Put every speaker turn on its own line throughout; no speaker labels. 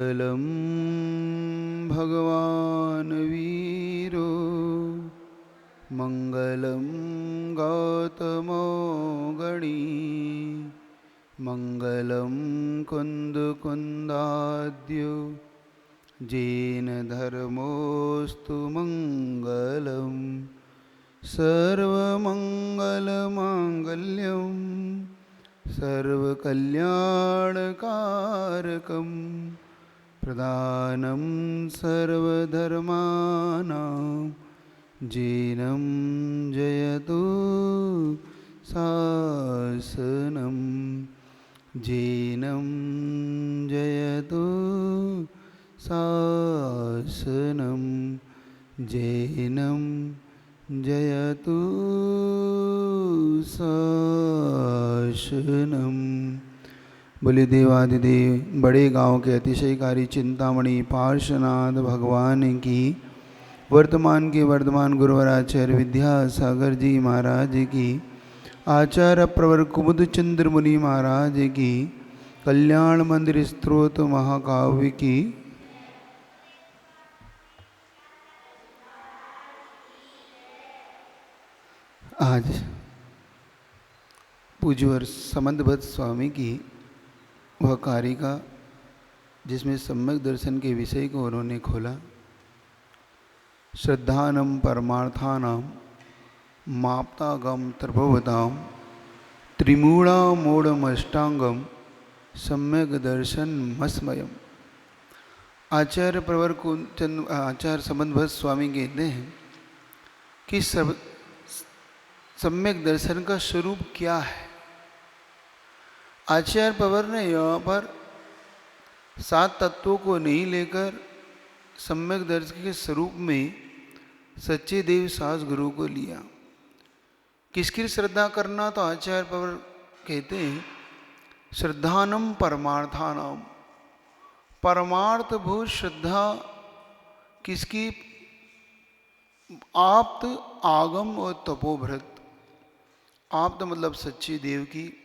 मंगलम भगवान वीरो मंगलम गौतमो गणी मंगलम कुंदकुंदाद्यो जैन धर्मोस्तु मंगलम सर्वमंगलमांगल्यं सर्वकल्याणकारकं प्रदानं सर्वधर्माणां जैनं जयतु शासनं जैनं जयतु शासनं जैनं जयतु शासनम। बोले देवादिदेव बड़े गांव के अतिशयकारी चिंतामणि पार्श्वनाथ भगवान की, वर्तमान के वर्धमान गुरुवर आचार्य विद्यासागर जी महाराज की, आचार्य प्रवर कुमुद चंद्र मुनि महाराज की, कल्याण मंदिर स्त्रोत महाकाव्य की, आज पूज्यवर समंतभद्र स्वामी की वह कारिका जिसमें सम्यक दर्शन के विषय को उन्होंने खोला। श्रद्धानम परमार्थानाम माप्तागम त्रिभुवताम त्रिमूढ़ामूढ़मष्टांगम सम्यक दर्शन मस्मयम। आचार्य प्रवर आचार्य समंतभद्र स्वामी कहते हैं कि सम्यक दर्शन का स्वरूप क्या है। आचार्य प्रवर ने यहाँ पर 7 तत्वों को नहीं लेकर सम्यक दर्शन के स्वरूप में सच्चे देव सास गुरु को लिया। किसकी श्रद्धा करना, तो आचार्य प्रवर कहते हैं श्रद्धानम परमार्थानाम, परमार्थ भूत श्रद्धा किसकी, आप्त आगम और तपोभृत। आप्त मतलब सच्चे देव की,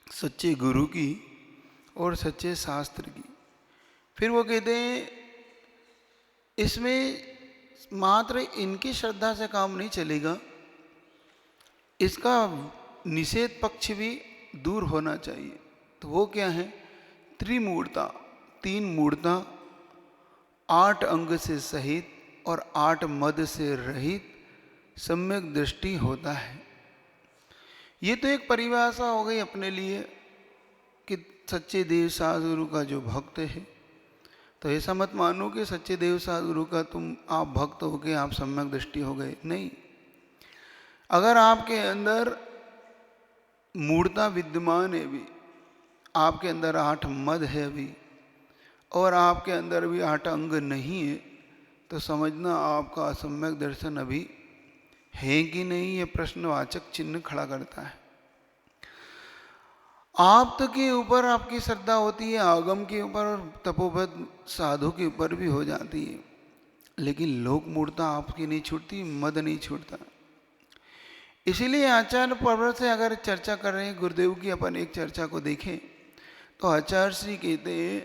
सच्चे गुरु की और सच्चे शास्त्र की। फिर वो कहते हैं इसमें मात्र इनकी श्रद्धा से काम नहीं चलेगा, इसका निषेध पक्ष भी दूर होना चाहिए। तो वो क्या है, त्रिमूर्ता, 3 मूर्ता, 8 अंग से सहित और 8 मद से रहित सम्यक दृष्टि होता है। ये तो एक परिभाषा हो गई अपने लिए कि सच्चे देव साधुगुरु का जो भक्त है, तो ऐसा मत मानो कि सच्चे देव साधुगुरु का आप भक्त हो गए, आप सम्यक दृष्टि हो गए। नहीं, अगर आपके अंदर मूर्ता विद्यमान है अभी, आपके अंदर 8 मद है अभी, और आपके अंदर भी 8 अंग नहीं है, तो समझना आपका असम्यक दर्शन अभी है कि नहीं, ये प्रश्नवाचक चिन्ह खड़ा करता है। आप तो के ऊपर आपकी श्रद्धा होती है, आगम के ऊपर और तपोबद्ध साधु के ऊपर भी हो जाती है, लेकिन लोक मूर्ता आपकी नहीं छूटती, मद नहीं छूटता। इसीलिए आचार्य पर्व से अगर चर्चा कर रहे हैं गुरुदेव की, अपन एक चर्चा को देखें तो आचार्य श्री कहते हैं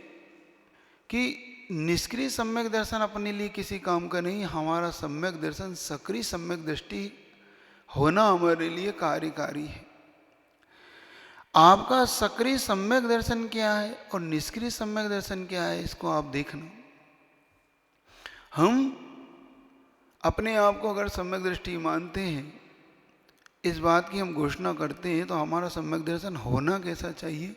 कि निष्क्रिय सम्यक दर्शन अपने लिए किसी काम का नहीं, हमारा सम्यक दर्शन सक्रिय सम्यक दृष्टि होना हमारे लिए कार्यकारी है। आपका सक्रिय सम्यक दर्शन क्या है और निष्क्रिय सम्यक दर्शन क्या है, इसको आप देखना। हम अपने आप को अगर सम्यक दृष्टि मानते हैं, इस बात की हम घोषणा करते हैं, तो हमारा सम्यक दर्शन होना कैसा चाहिए।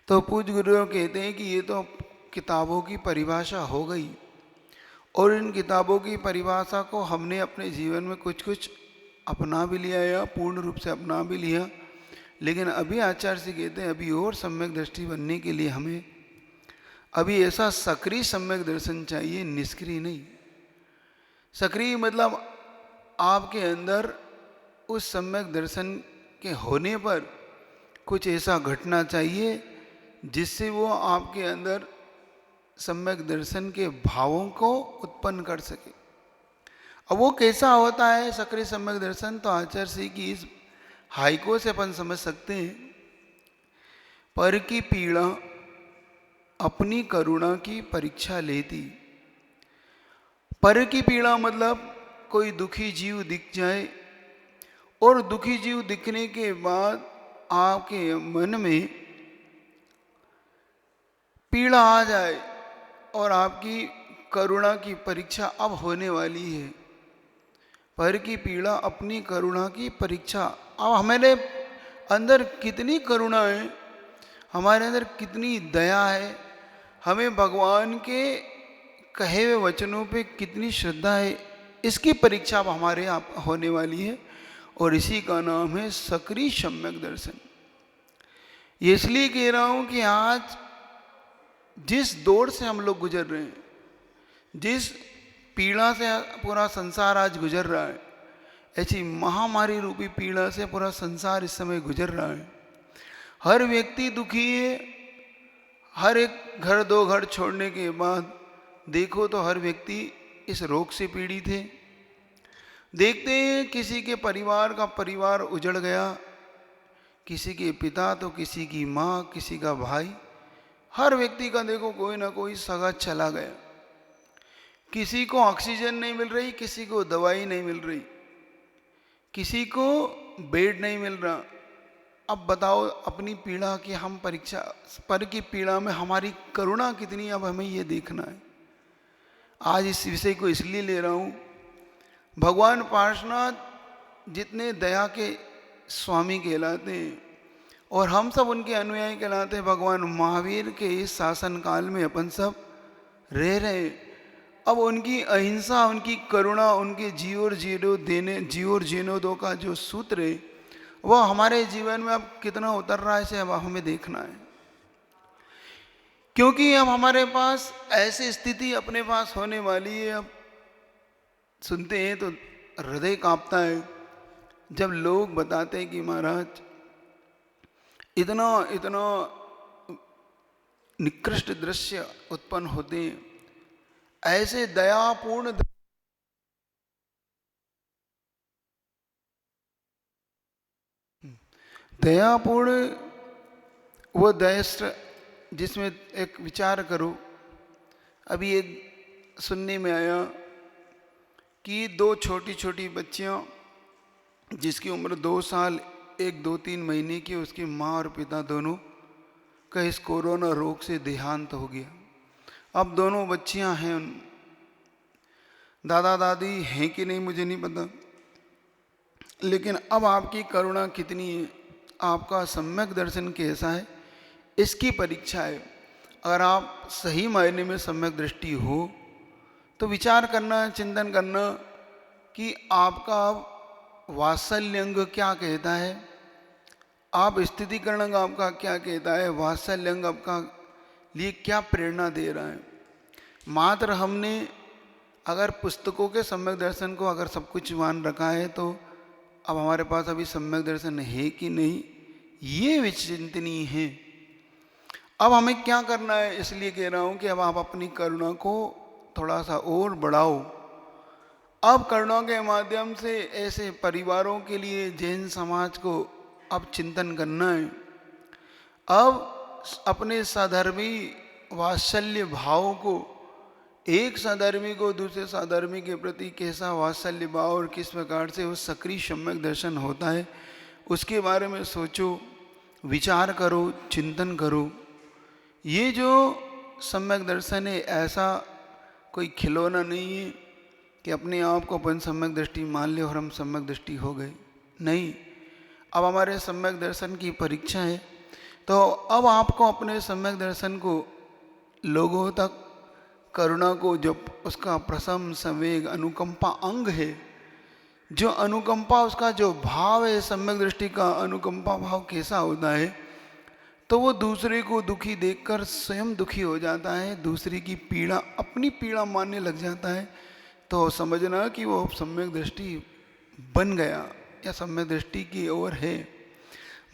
तो पूज्य गुरुदेव कहते हैं कि ये तो किताबों की परिभाषा हो गई, और इन किताबों की परिभाषा को हमने अपने जीवन में कुछ कुछ अपना भी लिया या पूर्ण रूप से अपना भी लिया, लेकिन अभी आचार्य से कहते हैं अभी और सम्यक दृष्टि बनने के लिए हमें अभी ऐसा सक्रिय सम्यक दर्शन चाहिए, निष्क्रिय नहीं। सक्रिय मतलब आपके अंदर उस सम्यक दर्शन के होने पर कुछ ऐसा घटना चाहिए जिससे वो आपके अंदर सम्यक दर्शन के भावों को उत्पन्न कर सके। अब वो कैसा होता है सक्रिय सम्यक दर्शन, तो आचार्य श्री की इस हाइको से अपन समझ सकते हैं। पर की पीड़ा अपनी करुणा की परीक्षा लेती। पर की पीड़ा मतलब कोई दुखी जीव दिख जाए और दुखी जीव दिखने के बाद आपके मन में पीड़ा आ जाए और आपकी करुणा की परीक्षा अब होने वाली है। पर की पीड़ा अपनी करुणा की परीक्षा। अब हमारे अंदर कितनी करुणा है, हमारे अंदर कितनी दया है, हमें भगवान के कहे हुए वचनों पे कितनी श्रद्धा है, इसकी परीक्षा अब हमारे आप होने वाली है। और इसी का नाम है सक्रिय सम्यक दर्शन। ये इसलिए कह रहा हूं कि आज जिस दौर से हम लोग गुजर रहे हैं, जिस पीड़ा से पूरा संसार आज गुजर रहा है, ऐसी महामारी रूपी पीड़ा से पूरा संसार इस समय गुजर रहा है। हर व्यक्ति दुखी है। हर एक घर, दो घर छोड़ने के बाद देखो तो हर व्यक्ति इस रोग से पीड़ित है। देखते हैं किसी के परिवार का परिवार उजड़ गया, किसी के पिता तो किसी की माँ, किसी का भाई, हर व्यक्ति का देखो कोई ना कोई सगा चला गया। किसी को ऑक्सीजन नहीं मिल रही, किसी को दवाई नहीं मिल रही, किसी को बेड नहीं मिल रहा। अब बताओ अपनी पीड़ा की हम परीक्षा, पर की पीड़ा में हमारी करुणा कितनी, अब हमें ये देखना है। आज इस विषय को इसलिए ले रहा हूँ, भगवान पार्श्वनाथ जितने दया के स्वामी कहलाते हैं और हम सब उनके अनुयायी कहलाते हैं। भगवान महावीर के इस शासन काल में अपन सब रह रहे हैं। अब उनकी अहिंसा, उनकी करुणा, उनके जी और जीनो दो का जो सूत्र है वह हमारे जीवन में अब कितना उतर रहा है, इसे अब हमें देखना है। क्योंकि अब हमारे पास ऐसी स्थिति अपने पास होने वाली है। अब सुनते हैं तो हृदय कांपता है जब लोग बताते हैं कि महाराज इतना इतना निकृष्ट दृश्य उत्पन्न होते हैं, ऐसे दयापूर्ण वो दयस्त्र, जिसमें एक विचार करो। अभी एक सुनने में आया कि दो छोटी छोटी बच्चियां जिसकी उम्र 2 साल, एक 2-3 महीने की, उसकी माँ और पिता दोनों का इस कोरोना रोग से देहांत हो गया। अब दोनों बच्चियां हैं, दादा दादी हैं कि नहीं मुझे नहीं पता, लेकिन अब आपकी करुणा कितनी है, आपका सम्यक दर्शन कैसा है, इसकी परीक्षा है। अगर आप सही मायने में सम्यक दृष्टि हो तो विचार करना, चिंतन करना कि आपका वात्सल्यंग क्या कहता है, आप स्थितिकरण आपका क्या कहता है, वात्सल्यंग आपका लिए क्या प्रेरणा दे रहा है। मात्र हमने अगर पुस्तकों के सम्यक दर्शन को अगर सब कुछ मान रखा है तो अब हमारे पास अभी सम्यक दर्शन है कि नहीं, ये विचिंतनीय है। अब हमें क्या करना है, इसलिए कह रहा हूँ कि अब आप अपनी करुणा को थोड़ा सा और बढ़ाओ। अब करुणा के माध्यम से ऐसे परिवारों के लिए, जैन समाज को अब चिंतन करना है। अब अपने सधर्मी वात्सल्य भाव को, एक सधर्मी को दूसरे सधर्मी के प्रति कैसा वात्सल्य भाव और किस प्रकार से वो सक्रिय सम्यक दर्शन होता है, उसके बारे में सोचो, विचार करो, चिंतन करो। ये जो सम्यक दर्शन है ऐसा कोई खिलौना नहीं है कि अपने आप को अपन सम्यक दृष्टि मान ले और हम सम्यक दृष्टि हो गए। नहीं, अब हमारे सम्यक दर्शन की परीक्षा है। तो अब आपको अपने सम्यक दर्शन को लोगों तक, करुणा को, जो उसका प्रसम, संवेग, अनुकंपा अंग है, जो अनुकंपा उसका जो भाव है, सम्यक दृष्टि का अनुकंपा भाव कैसा होता है, तो वो दूसरे को दुखी देखकर स्वयं दुखी हो जाता है, दूसरे की पीड़ा अपनी पीड़ा मानने लग जाता है। तो समझना कि वो सम्यक दृष्टि बन गया या सम्यक दृष्टि की ओर है।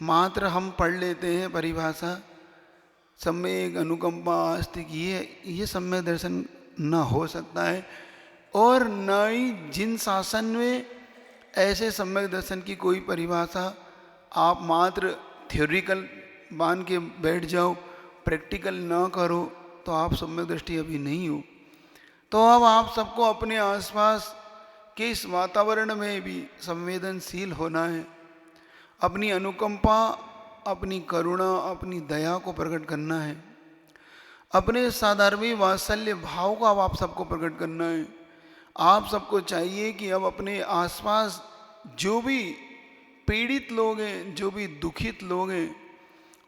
मात्र हम पढ़ लेते हैं परिभाषा, सम्यक, अनुकंपा, आस्तिक, ये सम्यक दर्शन न हो सकता है। और न ही जिन शासन में ऐसे सम्यक दर्शन की कोई परिभाषा आप मात्र थ्योरिकल मान के बैठ जाओ, प्रैक्टिकल ना करो तो आप सम्यक दृष्टि अभी नहीं हो। तो अब आप सबको अपने आसपास के इस वातावरण में भी संवेदनशील होना है। अपनी अनुकंपा, अपनी करुणा, अपनी दया को प्रकट करना है। अपने साधर्मी वात्सल्य भाव को अब आप सबको प्रकट करना है। आप सबको चाहिए कि अब अपने आसपास जो भी पीड़ित लोग हैं, जो भी दुखित लोग हैं,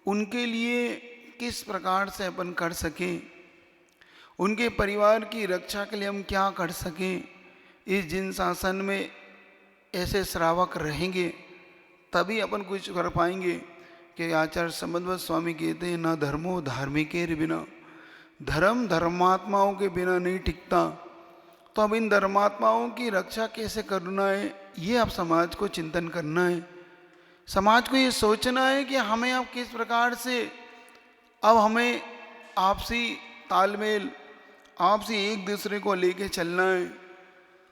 उनके लिए किस प्रकार से अपन कर सकें, उनके परिवार की रक्षा के लिए हम क्या कर सकें। इस जिन शासन में ऐसे श्रावक रहेंगे तभी अपन कुछ कर पाएंगे। कि आचार्य संबंधवत स्वामी कहते हैं, ना धर्मो धार्मिकेर बिना, धर्म धर्मात्माओं के बिना नहीं टिकता। तो अब इन धर्मात्माओं की रक्षा कैसे करना है, ये अब समाज को चिंतन करना है। समाज को ये सोचना है कि हमें अब किस प्रकार से, अब हमें आपसी तालमेल, आपसी एक दूसरे को लेके चलना है।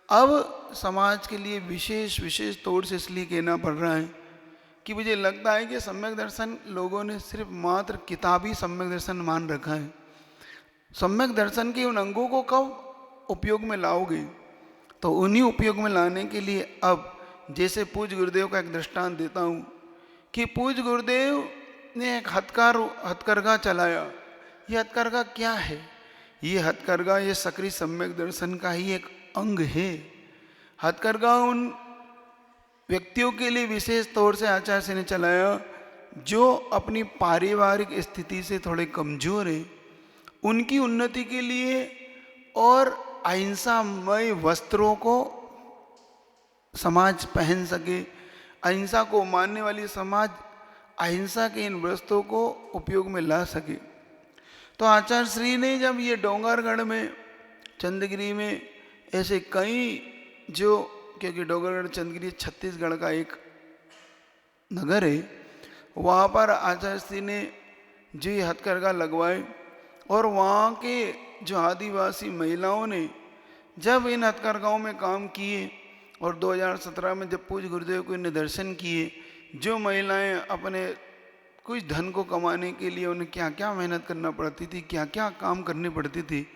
अब समाज के लिए विशेष तौर से इसलिए कहना पड़ रहा है कि मुझे लगता है कि सम्यक दर्शन लोगों ने सिर्फ मात्र किताबी सम्यक दर्शन मान रखा है। सम्यक दर्शन के उन अंगों को कब उपयोग में लाओगे? तो उन्हीं उपयोग में लाने के लिए अब जैसे पूज्य गुरुदेव का एक दृष्टांत देता हूँ कि पूज्य गुरुदेव ने एक हथकरघा चलाया। ये हथकरघा क्या है? ये हथकरघा ये सक्रिय सम्यक दर्शन का ही एक अंग है। हथकरघा उन व्यक्तियों के लिए विशेष तौर से आचार्य से ने चलाया जो अपनी पारिवारिक स्थिति से थोड़े कमजोर हैं, उनकी उन्नति के लिए और अहिंसामय वस्त्रों को समाज पहन सके, अहिंसा को मानने वाली समाज अहिंसा के इन वस्त्रों को उपयोग में ला सके। तो आचार्य श्री ने जब ये डोंगरगढ़ में, चंद्रगिरी में ऐसे कई जो, क्योंकि डोंगरगढ़ चंद्रगिरी छत्तीसगढ़ का एक नगर है, वहाँ पर आचार्य श्री ने जो ये हथकरघा लगवाए और वहाँ के जो आदिवासी महिलाओं ने जब इन हथकरघाओं में काम किए और 2017 में जब पूज्य गुरुदेव को इन्हें दर्शन किए, जो महिलाएं अपने कुछ धन को कमाने के लिए उन्हें क्या क्या मेहनत करना पड़ती थी, क्या क्या काम करने पड़ती थी,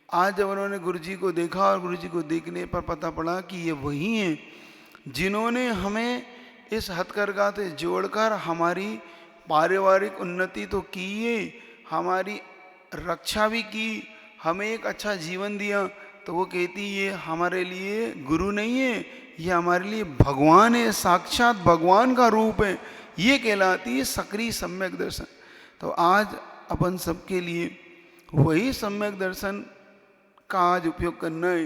आज जब उन्होंने गुरुजी को देखा और गुरुजी को देखने पर पता पड़ा कि ये वही हैं जिन्होंने हमें इस हथकरघा से जोड़कर हमारी पारिवारिक उन्नति तो की है, हमारी रक्षा भी की, हमें एक अच्छा जीवन दिया। तो वो कहती ये हमारे लिए गुरु नहीं है, ये हमारे लिए भगवान है, साक्षात भगवान का रूप है। ये कहलाती है सक्रिय सम्यक दर्शन। तो आज अपन सबके लिए वही सम्यक दर्शन का आज उपयोग करना है।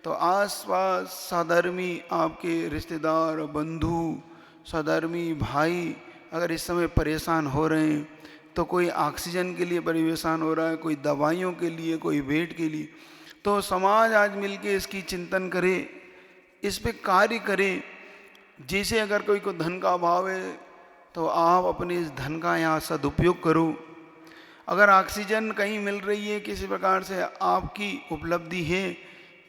तो आसपास साधर्मी आपके रिश्तेदार, बंधु, साधर्मी भाई अगर इस समय परेशान हो रहे हैं, तो कोई ऑक्सीजन के लिए परेशान हो रहा है, कोई दवाइयों के लिए, कोई बेड के लिए, तो समाज आज मिलके इसकी चिंतन करे, इस पे कार्य करे। जैसे अगर कोई को धन का अभाव है तो आप अपने इस धन का यहाँ सदुपयोग करो। अगर ऑक्सीजन कहीं मिल रही है, किसी प्रकार से आपकी उपलब्धि है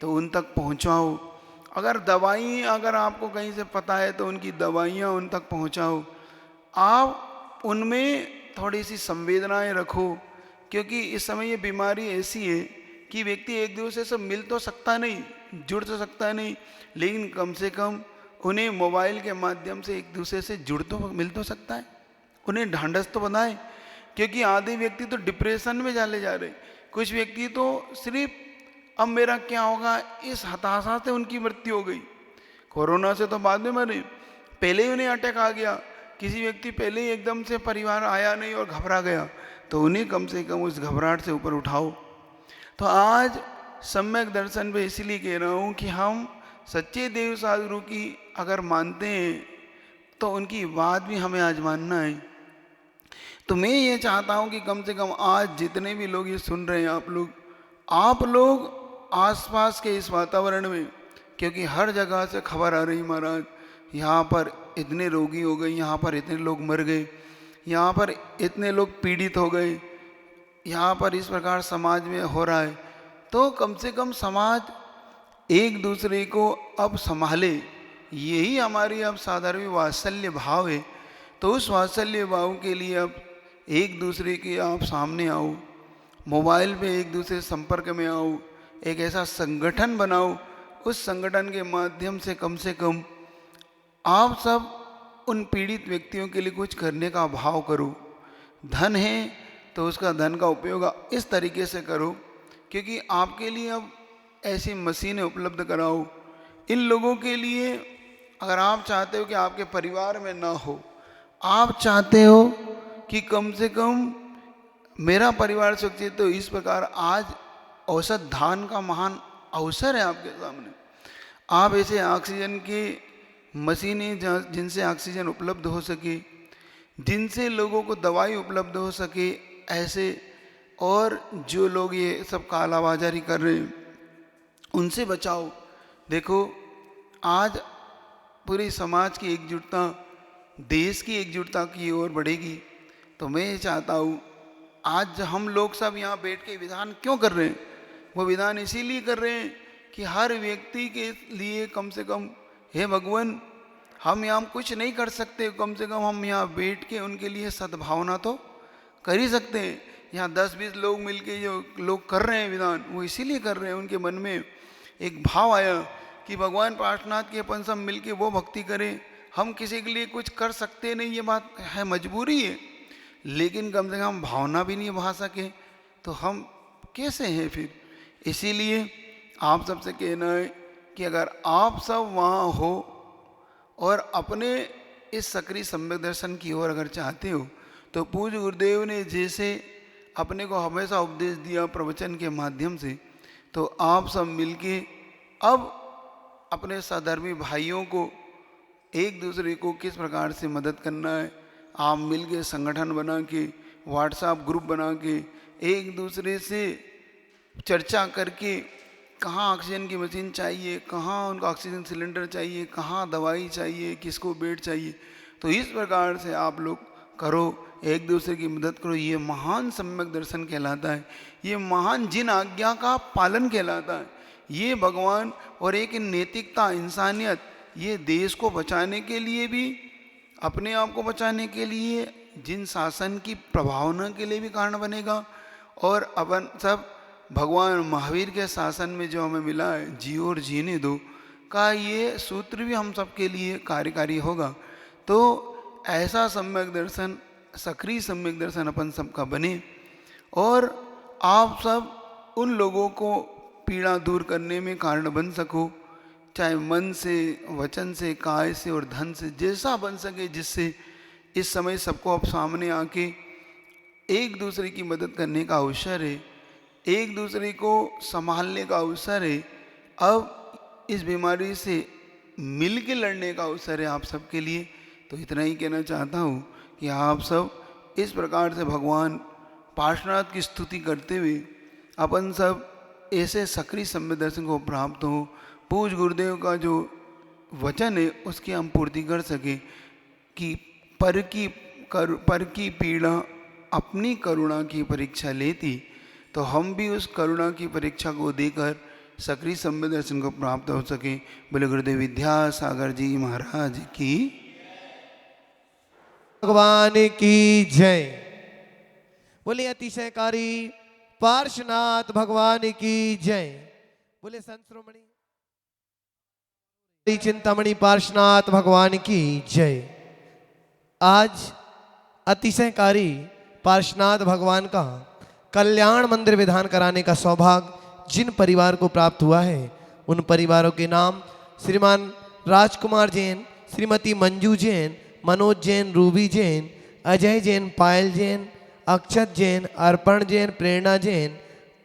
तो उन तक पहुँचाओ। अगर दवाई अगर आपको कहीं से पता है तो उनकी दवाइयाँ उन तक पहुँचाओ। आप उनमें थोड़ी सी संवेदनाएं रखो, क्योंकि इस समय ये बीमारी ऐसी है कि व्यक्ति एक दूसरे से मिल तो सकता नहीं, जुड़ तो सकता नहीं, लेकिन कम से कम उन्हें मोबाइल के माध्यम से एक दूसरे से जुड़ तो मिल तो सकता है, उन्हें ढांढस तो बनाए। क्योंकि आधे व्यक्ति तो डिप्रेशन में चले जा रहे, कुछ व्यक्ति तो सिर्फ अब मेरा क्या होगा इस हताशा से उनकी मृत्यु हो गई। कोरोना से तो बाद में मरे, पहले ही उन्हें अटैक आ गया। किसी व्यक्ति पहले ही एकदम से परिवार आया नहीं और घबरा गया, तो उन्हें कम से कम उस घबराहट से ऊपर उठाओ। तो आज सम्यक दर्शन पे इसलिए कह रहा हूँ कि हम सच्चे देव साधुगुरु की अगर मानते हैं तो उनकी बात भी हमें आज मानना है। तो मैं ये चाहता हूँ कि कम से कम आज जितने भी लोग ये सुन रहे हैं, आप लोग आसपास के इस वातावरण में, क्योंकि हर जगह से खबर आ रही महाराज, यहाँ पर इतने रोगी हो गए, यहाँ पर इतने लोग मर गए, यहाँ पर इतने लोग पीड़ित हो गए, यहाँ पर इस प्रकार समाज में हो रहा है। तो कम से कम समाज एक दूसरे को अब संभाले, यही हमारी अब साधारण वात्सल्य भाव है। तो उस वात्सल्य भाव के लिए अब एक दूसरे के आप सामने आओ, मोबाइल पे एक दूसरे संपर्क में आओ, एक ऐसा संगठन बनाओ, उस संगठन के माध्यम से कम आप सब उन पीड़ित व्यक्तियों के लिए कुछ करने का भाव करो। धन है तो उसका धन का उपयोग इस तरीके से करो, क्योंकि आपके लिए अब ऐसी मशीनें उपलब्ध कराओ। इन लोगों के लिए अगर आप चाहते हो कि आपके परिवार में ना हो, आप चाहते हो कि कम से कम मेरा परिवार सुरक्षित, तो इस प्रकार आज औसत दान का महान अवसर है आपके सामने। आप ऐसे ऑक्सीजन की मशीनें जिनसे ऑक्सीजन उपलब्ध हो सके, जिनसे लोगों को दवाई उपलब्ध हो सके, ऐसे, और जो लोग ये सब कालाबाजारी कर रहे हैं उनसे बचाओ। देखो आज पूरी समाज की एकजुटता, देश की एकजुटता की ओर बढ़ेगी। तो मैं चाहता हूँ आज हम लोग सब यहाँ बैठ के विधान क्यों कर रहे हैं, वो विधान इसीलिए कर रहे हैं कि हर व्यक्ति के लिए कम से कम, हे भगवान हम यहाँ कुछ नहीं कर सकते, कम से कम हम यहाँ बैठ के उनके लिए सद्भावना तो कर ही सकते हैं। यहाँ 10-20 लोग मिलके जो लोग कर रहे हैं विधान, वो इसीलिए कर रहे हैं, उनके मन में एक भाव आया कि भगवान पार्श्वनाथ के अपन सब मिलके वो भक्ति करें। हम किसी के लिए कुछ कर सकते नहीं, ये बात है, मजबूरी है, लेकिन कम से कम हम भावना भी नहीं बहा सके तो हम कैसे हैं फिर। इसीलिए आप सबसे कहना है कि अगर आप सब वहाँ हो और अपने इस सक्रिय सम्यक दर्शन की ओर अगर चाहते हो, तो पूज्य गुरुदेव ने जैसे अपने को हमेशा उपदेश दिया प्रवचन के माध्यम से, तो आप सब मिलके अब अपने सधर्मी भाइयों को एक दूसरे को किस प्रकार से मदद करना है, आप मिलके संगठन बना के, व्हाट्सएप ग्रुप बना के, एक दूसरे से चर्चा करके कहाँ ऑक्सीजन की मशीन चाहिए, कहाँ उनको ऑक्सीजन सिलेंडर चाहिए, कहाँ दवाई चाहिए, किसको बेड चाहिए, तो इस प्रकार से आप लोग करो, एक दूसरे की मदद करो। ये महान सम्यक दर्शन कहलाता है, ये महान जिन आज्ञा का पालन कहलाता है, ये भगवान और एक नैतिकता, इंसानियत, ये देश को बचाने के लिए भी, अपने आप को बचाने के लिए, जिन शासन की प्रभावना के लिए भी कारण बनेगा। और अपन सब भगवान महावीर के शासन में जो हमें मिला है, जियो और जीने दो का ये सूत्र भी हम सब के लिए कार्यकारी होगा। तो ऐसा सम्यक दर्शन, सक्रिय सम्यक दर्शन अपन सबका बने और आप सब उन लोगों को पीड़ा दूर करने में कारण बन सको, चाहे मन से, वचन से, काय से और धन से, जैसा बन सके, जिससे इस समय सबको अब सामने आके एक दूसरे की मदद करने का अवसर है, एक दूसरे को संभालने का अवसर है, अब इस बीमारी से मिल के लड़ने का अवसर है आप सबके लिए। तो इतना ही कहना चाहता हूँ कि आप सब इस प्रकार से भगवान पार्श्वनाथ की स्तुति करते हुए अपन सब ऐसे सक्रिय सम्यक दर्शन को प्राप्त हो, पूज्य गुरुदेव का जो वचन है उसकी हम पूर्ति कर सके कि पर की पीड़ा अपनी करुणा की परीक्षा लेती, तो हम भी उस करुणा की परीक्षा को देकर सक्रिय सम्यक दर्शन को प्राप्त हो सके। बोले गुरुदेव विद्यासागर जी महाराज की,
भगवान की जय। बोले अतिशयकारी पार्श्वनाथ भगवान की जय। बोले संत श्रोमणी चिंतामणि पार्श्वनाथ भगवान की जय। आज अतिशयकारी पार्श्वनाथ भगवान का कल्याण मंदिर विधान कराने का सौभाग्य जिन परिवार को प्राप्त हुआ है, उन परिवारों के नाम श्रीमान राजकुमार जैन, श्रीमती मंजू जैन, मनोज जैन, रूबी जैन, अजय जैन, पायल जैन, अक्षत जैन, अर्पण जैन, प्रेरणा जैन,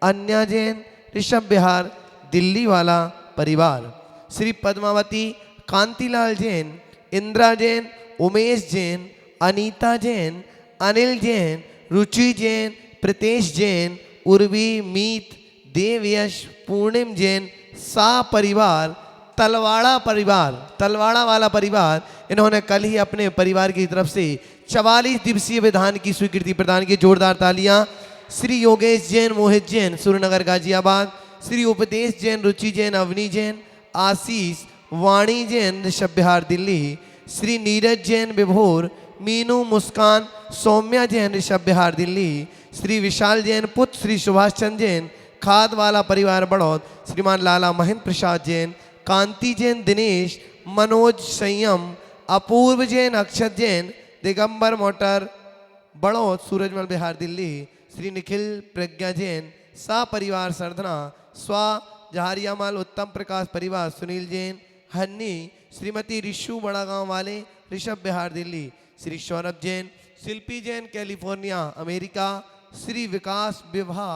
अन्या जैन, ऋषभ बिहार दिल्ली वाला परिवार, श्री पद्मावती कांतिलाल जैन, इंदिरा जैन, उमेश जैन, अनीता जैन, अनिल जैन, रुचि जैन, प्रीतेश जैन, उर्वी, मीत, देवयश, पूर्णिम जैन, सा परिवार, तलवाड़ा वाला परिवार, इन्होंने कल ही अपने परिवार की तरफ से 44 दिवसीय विधान की स्वीकृति प्रदान की। जोरदार तालियां। श्री योगेश जैन, मोहित जैन, सूर्यनगर गाजियाबाद, श्री उपदेश जैन, रुचि जैन, अवनी जैन, आशीष, वाणी जैन, ऋषभ बिहार दिल्ली, श्री नीरज जैन, विभोर, मीनू मुस्कान सौम्या जैन ऋषभ बिहार दिल्ली, श्री विशाल जैन पुत्र श्री सुभाष चंद्र जैन खाद वाला परिवार बड़ौद, श्रीमान लाला महेंद्र प्रसाद जैन, कांति जैन दिनेश, मनोज संयम, अपूर्व जैन अक्षत जैन दिगंबर मोटर बड़ौद सूरजमल बिहार दिल्ली, श्री निखिल प्रज्ञा जैन सा परिवार सरधना स्वा जहारियामाल उत्तम प्रकाश परिवार सुनील जैन हन्नी, श्रीमती रिशु बड़ा गांव वाले ऋषभ बिहार दिल्ली, श्री सौरभ जैन शिल्पी जैन कैलिफोर्निया अमेरिका, श्री विकास विभा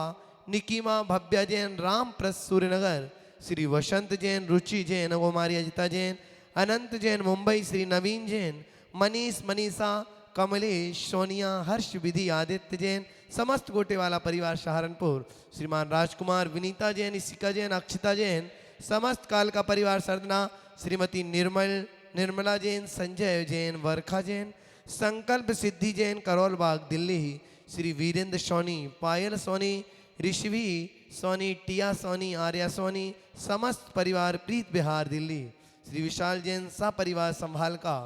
निकीमा भव्या जैन रामप्रस सूर्यनगर, श्री वसंत जैन रुचि जैन कुमारी अजिता जैन अनंत जैन मुंबई, श्री नवीन जैन मनीष मनीषा कमलेश सोनिया हर्ष विधि आदित्य जैन समस्त गोटेवाला परिवार सहारनपुर, श्रीमान राजकुमार विनीता जैन इसिका जैन अक्षिता जैन समस्त काल का परिवार सरदना, श्रीमती निर्मला जैन संजय जैन वर्खा जैन संकल्प सिद्धि जैन करोल बाग दिल्ली, श्री वीरेंद्र सोनी पायल सोनी ऋषि सोनी टिया सोनी आर्या सोनी समस्त परिवार प्रीत बिहार दिल्ली, श्री विशाल जैन सा परिवार संभाल का,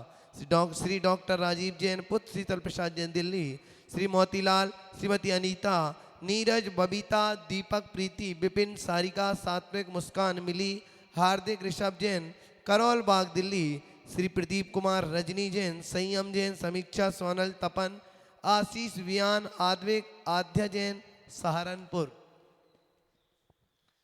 श्री डॉक्टर राजीव जैन पुत्र शीतल प्रसाद जैन दिल्ली, श्री मोतीलाल श्रीमती अनीता नीरज बबीता दीपक प्रीति विपिन सारिका सात्विक मुस्कान मिली हार्दिक ऋषभ जैन करोल बाग दिल्ली, श्री प्रदीप कुमार रजनी जैन संयम जैन समीक्षा सोनल तपन आशीष वियान आद्विक आध्या जैन सहारनपुर,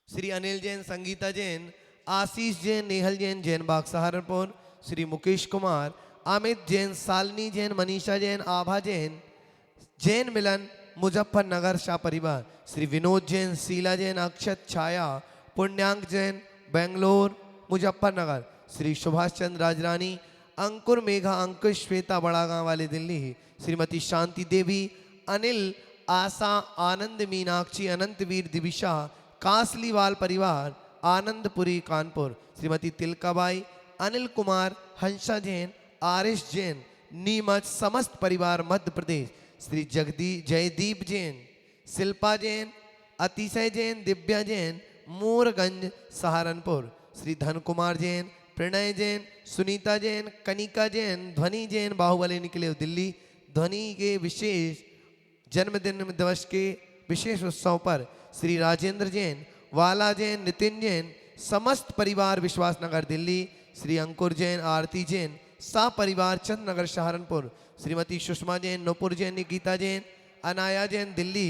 श्री अनिल जैन संगीता जैन आशीष जैन नेहल जैन जैन बाग सहारनपुर, श्री मुकेश कुमार अमित जैन सालनी जैन मनीषा जैन आभा जैन जैन मिलन मुजफ्फरनगर शाह परिवार, श्री विनोद जैन शीला जैन अक्षत छाया पुण्यांक जैन बेंगलोर मुजफ्फरनगर, श्री सुभाष चंद्र राजरानी अंकुर मेघा अंकुश श्वेता बड़ा गांव वाले दिल्ली, श्रीमती शांति देवी अनिल आशा आनंद मीनाक्षी अनंतवीर दिविशा कासलीवाल परिवार आनंदपुरी कानपुर, श्रीमती तिलकाबाई अनिल कुमार हंसा जैन आरिश जैन नीमच समस्त परिवार मध्य प्रदेश, श्री जयदीप जैन शिल्पा जैन अतिशय जैन दिव्या जैन मोरगंज सहारनपुर, श्री धन कुमार जैन प्रणय जैन सुनीता जैन कनिका जैन ध्वनि जैन बाहुबली निकले दिल्ली, ध्वनि के विशेष जन्मदिन दिवस के विशेष उत्सव पर श्री राजेंद्र जैन वाला जैन नितिन जैन समस्त परिवार विश्वास नगर दिल्ली, श्री अंकुर जैन आरती जैन सा परिवार चंद नगर सहारनपुर, श्रीमती सुषमा जैन नूपुर जैन निकिता जैन अनाया जैन दिल्ली,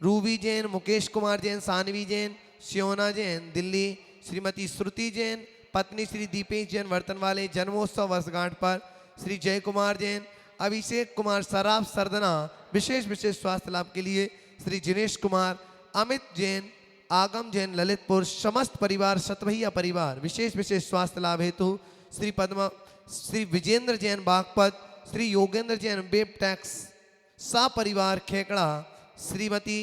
रूबी जैन मुकेश कुमार जैन सानवी जैन सियोना जैन दिल्ली, श्रीमती श्रुति जैन पत्नी श्री दीपेश जैन वर्तन वाले जन्मोत्सव वर्षगांठ पर, श्री जय कुमार जैन अभिषेक कुमार सराफ सरदना विशेष स्वास्थ्य लाभ के लिए, श्री जिनेश कुमार अमित जैन आगम जैन ललितपुर समस्त परिवार सतभैया परिवार विशेष स्वास्थ्य लाभ हेतु, श्री विजेंद्र जैन बागपत, श्री योगेंद्र जैन बेब टैक्स सा परिवार खेकड़ा, श्रीमती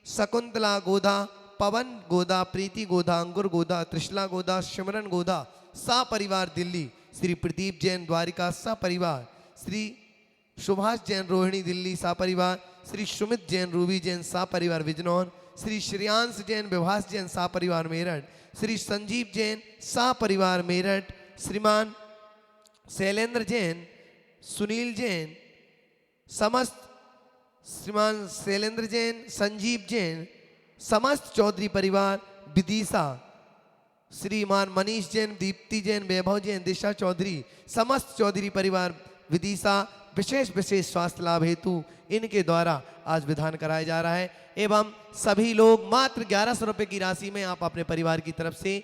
शकुंतला गोदा पवन गोदा प्रीति गोदा अंकुर गोदा त्रिशला गोदा सिमरन गोदा सा परिवार दिल्ली, श्री प्रदीप जैन द्वारिका सा परिवार, श्री सुभाष जैन रोहिणी दिल्ली सा परिवार, श्री सुमित जैन रूबी जैन सा परिवार बिजनौर, श्री श्रेयांश जैन विभास जैन सा परिवार मेरठ, श्री संजीव जैन सा परिवार मेरठ, श्रीमान शैलेंद्र जैन सुनील जैन समस्त, श्रीमान शैलेंद्र जैन संजीव जैन समस्त चौधरी परिवार विदिशा, श्रीमान मनीष जैन दीप्ति जैन वैभव जैन दिशा चौधरी समस्त चौधरी परिवार विदिशा विशेष स्वास्थ्य लाभ हेतु इनके द्वारा आज विधान कराया जा रहा है एवं सभी लोग मात्र 1100 रुपये की राशि में आप अपने परिवार की तरफ से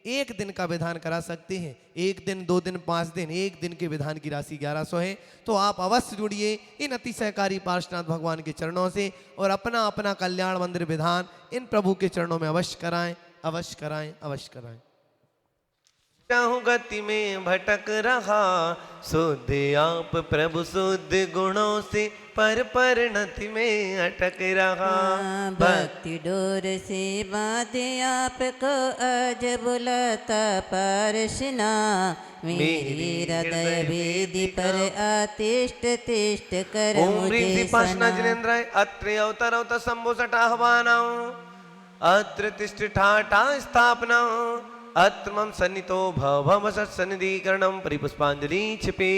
एक दिन का विधान करा सकते हैं। 1 दिन 2 दिन 5 दिन 1 दिन के विधान की राशि 1100 है। तो आप अवश्य जुड़िए इन अति सहकारी पार्श्वनाथ भगवान के चरणों से और अपना अपना कल्याण मंदिर विधान इन प्रभु के चरणों में अवश्य कराएं, अवश्य कराएं, अवश्य कराएं।
चाहूं गति में भटक रहा शुद्ध आप प्रभु शुद्ध गुणों से पर नति में अटक रहा।
भक्ति डोर से बांधे आपको आज बुलाता पारसना मेरे हृदय वेदी पर आतिष्ठ तिष्ठ कर मुझे सना।
जिनेन्द्राय अत्रे अवतर शंभो सटाहवाना अत्र तिष्ठा स्थापना अत्र मम सन्नितो भव सन्निधिकरणं परिपुष्पांजलि क्षिपे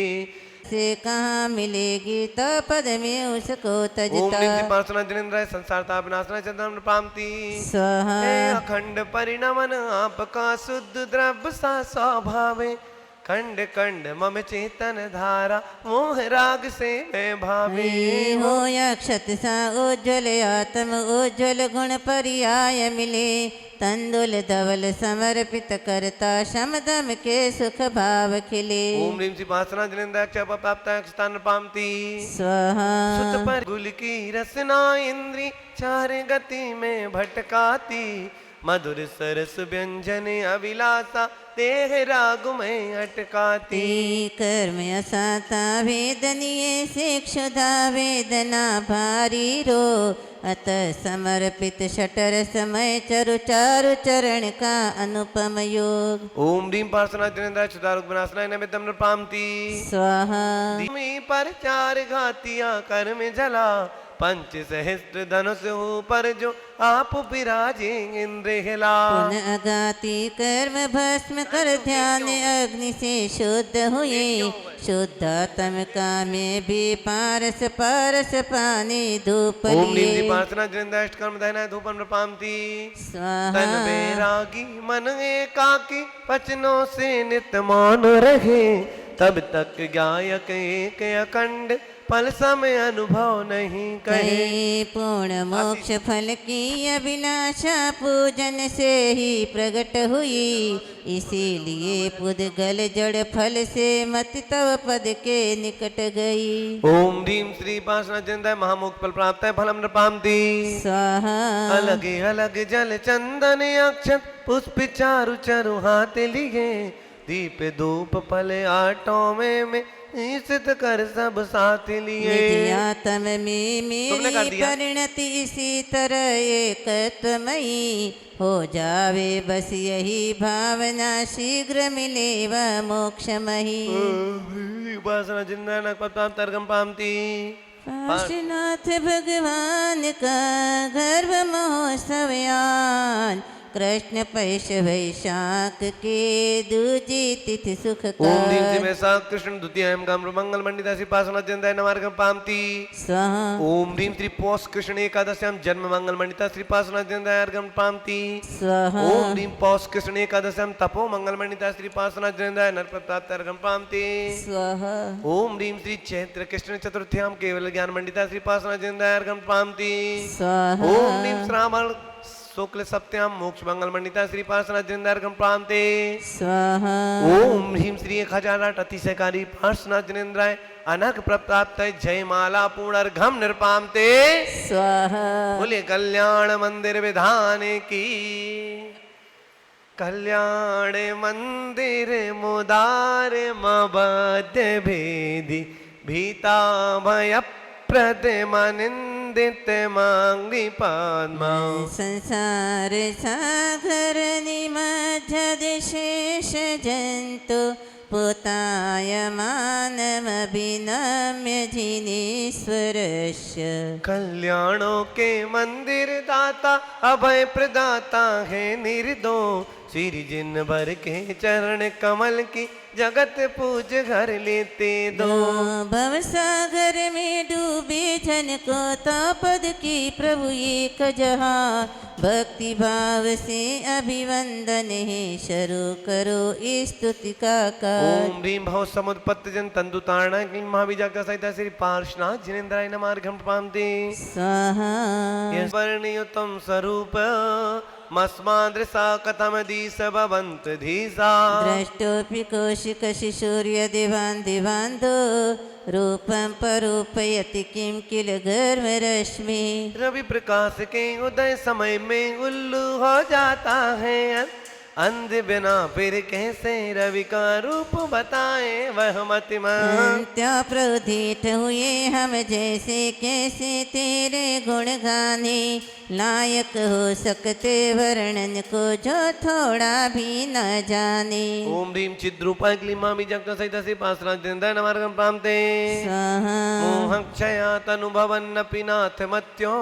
से कहाँ मिलेगी तो पद में उसको
ओम
तजता।
नीति पार्सना जनेन्द्राय संसार ताप नाशना चंद्रम पामती।
स्वाहा
हे अखंड परिणमन आपका शुद्ध द्रव्य सा स्वभावे, खंड खंड मम चेतन धारा मोह राग से मैं भावे।
हो अक्षत सा उज्ज्वल आत्म उज्ज्वल गुण पर्याय मिले, तंदुल धवल समर्पित करता शमदम के सुख भाव खिले।
ओम ह्रीं श्री पासना जनेन्द्राय क्षप प्राप्त स्थान पामती।
स्वाहा
सुत पर गुल की रसना इंद्री चार गति में भटकाती, मधुर सरस व्यंजन अभिलाषा देह राग में अटकाती।
कर्म असाता वेदनीय से क्षुधा वेदना भारी रो, अत समर्पित शटर समय चरु चारु चरण का अनुपम योग।
ओम ह्रीं पार्सना जनेन्द्राय सुदारुक विनाशनाय नैवेद्यम पामती।
स्वाहा
धीमी पर चार घातिया कर में जला, पंच सहस्त्र धनुष हो पर जो आप विराजे इंद्र हिला।
पुनः अगाति कर्म भस्म कर ध्यान अग्नि से शुद्ध हुए, शुद्धात्म का में भी पारस पारस पानी धूप
ओम नीति
लिए।
पार्सना जनेन्द्राय कर्म दहना धूपम पामती। तन
स्वाहा
बैरागी मन एकाकी वचनों से नित मौन रहे, तब तक गायक एक अखंड फल समय अनुभव नहीं करे।
कहे पूर्ण मोक्ष फल की अभिलाषा पूजन से ही प्रकट हुई, इसीलिए पुद्गल जड़ फल से मति तव पद के निकट गई।
ओम ह्रीं श्री पासना जनेन्द्राय महामोक्ष फल प्राप्त है फलम नृपामती।
स्वाहा
अलग अलग जल चंदन अक्षत पुष्प चारु चरु हाथ लिए, दीप धूप फल आटों में ईशित कर सब साथ लिए।
निज आत्म में
तुमने कर
मेरी
दिया।
परिणति इसी तरह एकत्वमयी, हो जावे बस यही भावना शीघ्र मिले वह मोक्षमयी।
उपासना जिंदा तर्गम पामती।
पार्श्वनाथ भगवान का गर्भ महोत्सवयान, कृष्ण पैश वैशाख के दूजी तिथि सुख का।
ओम ह्रीं श्री वैशाख कृष्ण द्वितीय मंगल मंडिता श्री पासना जनेन्द्राय नमार्गम पामती।
स्वाहा
ओम ह्रीं श्री पौष कृष्ण एकादश्याम जन्म मंगल मंडिता श्री पासना जनेन्द्राय अर्घम पामती।
स्वाहा
ओम ह्रीं पौष कृष्ण एकादश्याम तपो मंगल मंडिता श्री पासना जनेन्द्राय नरप्रताप अर्घम पामती।
स्वाहा
ओम ह्रीं श्री चैत्र कृष्ण चतुर्थ्याम केवल ज्ञान मंडिता श्री पासना जनेन्द्राय अर्घम पामती।
स्वाहा
ओम ह्रीं श्रावण शुक्ल सप्त्याम मोक्ष मंगल मंडिता श्री पार्षना जनेन्द्राय अर्घम पामते।
स्वाहा
ओम ह्रीं श्री 1008 अतिशयकारी पार्षना जनेन्द्राय अनक प्राप्त जय माला पूर्ण अर्घम निर्पामते।
स्वाहा
बोले कल्याण मंदिर विधान की, कल्याण मंदिर मुदार मबद्ध भेदी, भीता भय प्रतिमा निंदित मांगी पद्मा।
संसार सागर निमध्य शेष जंतु, पुताय मानमभिनम्य जिनेश्वरस्य।
कल्याणों के मंदिर दाता अभय प्रदाता है निर्दो, श्री जिन भर के चरण कमल की जगत पूज घर लेते दो।
भव सागर में डूबे जन को तापद की प्रभु एक जहाँ, भक्ति भाव से अभिवंदन है शुरू करो स्तुति का कार।
ओम ह्रीं भव समुत्पत्ति जन तंतु तारणा की महाविजाग्य सहित श्री पार्श्वनाथ जनेन्द्राय नमार्घम पामते।
स्वाहा
यह वर्णयुतम स्वरूप मस्मादृशा कथम दीस भवन्त धीसा।
द्रष्टोऽपि कौशिक शिशूर्य दिवान् दिवान्धो, रूपं परूपयति किं किल गर्भरश्मि।
रवि प्रकाश के उदय समय में उल्लू हो जाता है, अंध बिना फिर कैसे रवि का रूप बताए वह मतिमान।
त्या प्रोदित हुए हम जैसे कैसे तेरे गुण गाने, लायक हो सकते वर्णन को जो थोड़ा भी न जाने।
ओम ह्रीं चिद्रूपाय क्लीमा बीजक सहित श्री पार्षना जनेन्द्राय नमार्घम पामते।
स्वाहा
मोहक्षया तनुभवन्नपि नाथ मत्यो,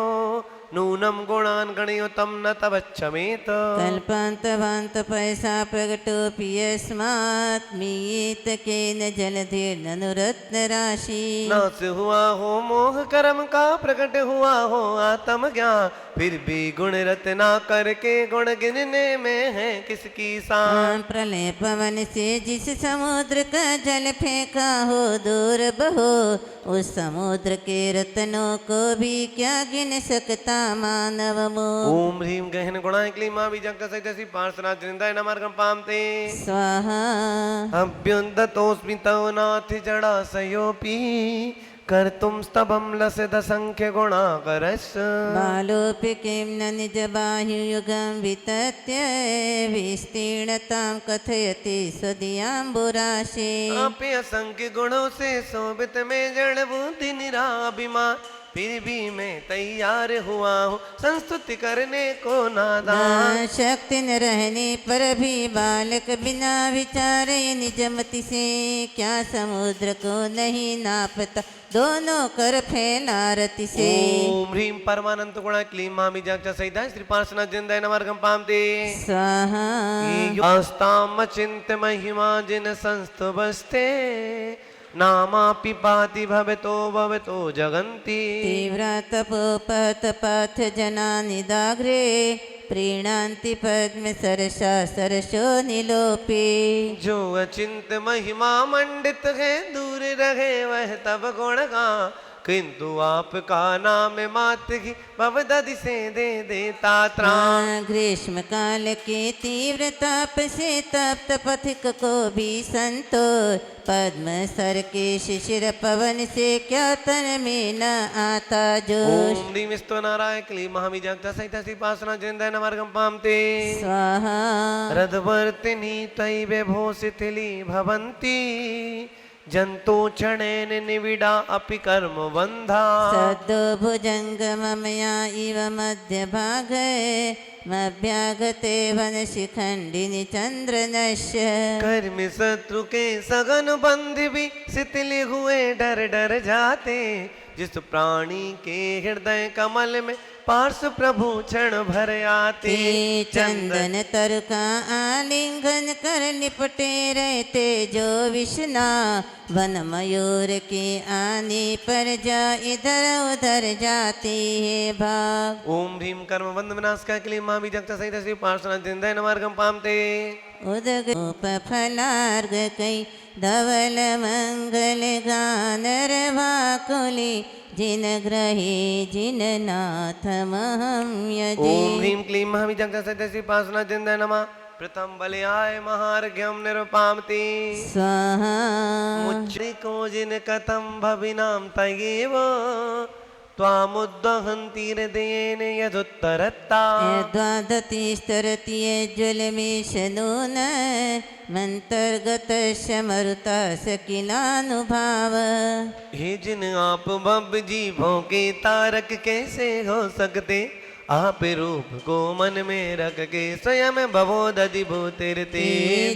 नूनम गुणान गणयोतम न तवच्छमेत
कल्पान्तवान्त पैसा प्रगटोऽपि यस्मात् मीयेत केन जलधिर्ननुरत्नराशि
नाश हुआ हो मोह कर्म का प्रकट हुआ हो आत्म ज्ञान फिर भी गुण रत्ना करके गुण गिनने में है किसकी शान
प्रलय पवन से जिस समुद्र का जल फेंका हो दूर बहो उस समुद्र के रत्नों को भी क्या गिन सकता मानव मोह
ओम ह्रीम गहन गुणाय क्लीमा बीजक सहितसी पार्श्वनाथ जनिंदाय नमार्गम पामते
स्वाहा
अभ्युन्दतोऽस्मि तव नाथ जडाशयोऽपि कर्तुं स्तभं लसद संख्य गुणाकरस्
बालोऽपि किं न निजबाह्युयुगं वितत्य विस्तीर्णतां कथयति स्वदीयाम्बुराशे
आपे असंख्य गुणों से शोभित में जड़ बुद्धि निराभिमान फिर भी मैं तैयार हुआ हूँ संस्तुति करने को नादान
शक्ति न रहने पर भी बालक बिना विचारे निजमति से क्या समुद्र को नहीं नापता दोनों कर फैला रति से
ओम ह्रीम परमानंद गुणा क्लीम मामी जागचा सहिता श्री पार्श्वनाथ जिंदाय नमार्गम पामते
स्वाहा
आस्ताम चिंत महिमा जिन संस्तु बस्ते नामापि पाति भवतो जगन्ति
तीव्रा तपोपहत पाथ जनानि दाग्रे प्रीणान्ति पद्म सरसा सरसो निलोपे
जो अचिंत महिमा मंडित है दूर रहे वह तब गुण का किंतु आपका नाम मात ही भवदधि से दे देता त्राण
ग्रीष्म काल के तीव्र ताप से तप्त पथिक को भी संतोष पद्म सर के शिशिर पवन से क्या तन में न आता जोश
ओम ह्रीम स्तो नाराय क्ली महामी जागता सहिता श्री पार्श्वनाथ जिंदाय नमार्गम पामते
स्वाहा
रदवर्तिनी तैवे भो शिथिली भवन्ति जंतो क्षणेन निविडा अपि कर्म बंधा
सद्दो भुजङ्गममया इव मध्यभागे मभ्यागते वनशिखण्डिनि चन्द्रनश्य
कर्म शत्रु के सघन बंध भी शिथिल हुए डर डर जाते जिस प्राणी के हृदय कमल में पार्श प्रभु क्षण भर आते
चंदन तरुका आलिंगन कर निपटे रहते जो विष्णा वन मयूर के आने पर जा इधर उधर जाती है भाग
ओम ह्रीम कर्म बंध विनाश का क्ली मामी जगता सहित श्री पार्श्वनाथ जिंदाय नमार्गम पामते
उदग उपफलार्ग कई धवल मंगल गानर वाकुली जिन ग्रहे जिन नाथ महम यजे
ओम ह्रीम क्लीम महामी जगता सहित श्री पार्श्वनाथ जिंदाय नमः प्रथम बलयाय महार्घ्यम निरुपामति
स्वाहा
मुच्रिको जिन कथम भविनाम तयेव त्वामुद्वहन्तीर्देन यदुत्तरत्ता
द्वादतिस्तरति ज्वलमेशनून मन्तर्गतस्य मरुतास किलानुभाव
हे जिन आप बब जीवों के तारक कैसे हो सकते आप रूप को मन में रख के स्वयं भवोदधिभूतिरते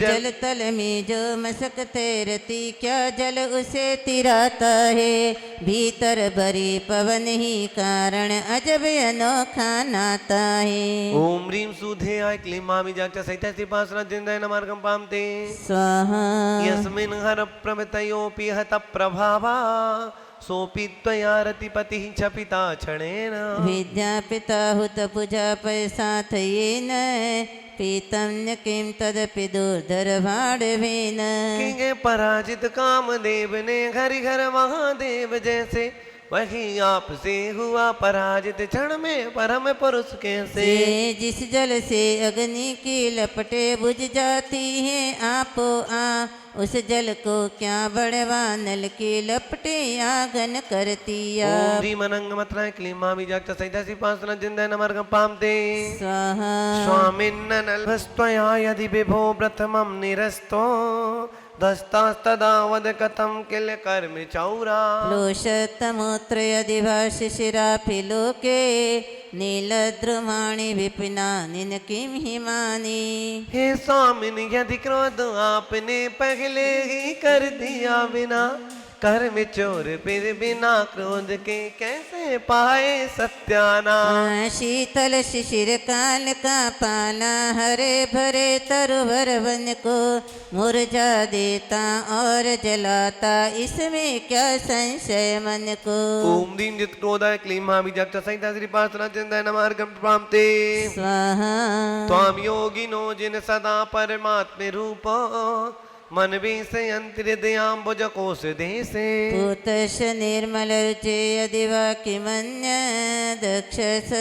जल तल में जो मसकते रति क्या जल उसे तिराता है भीतर भरी पवन ही कारण अजब अनोखा नाता है
ओम ह्रीम सुधे आय क्लीम मामी जागचा सहिता श्री पार्श्वनाथ जिंदाय नमार्गम पामते
स्वाहा
यस्मिन् हर प्रमतयोऽपि हत प्रभावा सोऽपि त्वया रतिपतिः च पिता क्षणेन
विद्यापिता हुत पूजा पैसाथ येन पीतं न किं तदपि दुर्धरभाडवेन
किंगे पराजित कामदेव ने हरिहर महादेव जैसे वही आपसे हुआ पराजित क्षण में परम पुरुष कैसे
से जिस जल से अग्नि की लपटे बुझ जाती है आपो आ उस जल को क्या बड़वा नल की लपटे आगन करती
ओम ह्रीम अनंग मत्राय क्लीम मामी जागता सहिता श्री पार्श्वनाथ जिंदाय नमार्गम पामते
स्वाहा
स्वामिन्न नल्भस्त्वया यदि विभो प्रथमं निरस्तो दस्तास्तदा वद कथं किल कर्म चौरा
लोषतमूत्र यदि भाषशिरापि लोके नीलद्रुमाणि विपिनानि न किं हिमानि
हे स्वामिन यदि क्रोध आपने पहले ही कर दिया बिना कर विचोर फिर बिना क्रोध के कैसे पाए सत्यानाश।
शीतल शिशिर काल का पाला हरे भरे तरुवर वन को मुरझा देता और जलाता, इसमें क्या संशय मन को।
ओम दीन जित क्रोधाय क्लीं महाबीजाक्ष सहिता श्री पार्श्वनाथ चिंताय नमार्गम प्रणामते।
स्वाहा
त्वां योगिनो जिन सदा परमात्म रूप मन विषयन्ति हृदयाम्बुज कोश देशे।
पूतश निर्मल रुचे यदि वाक्यमन्य दक्ष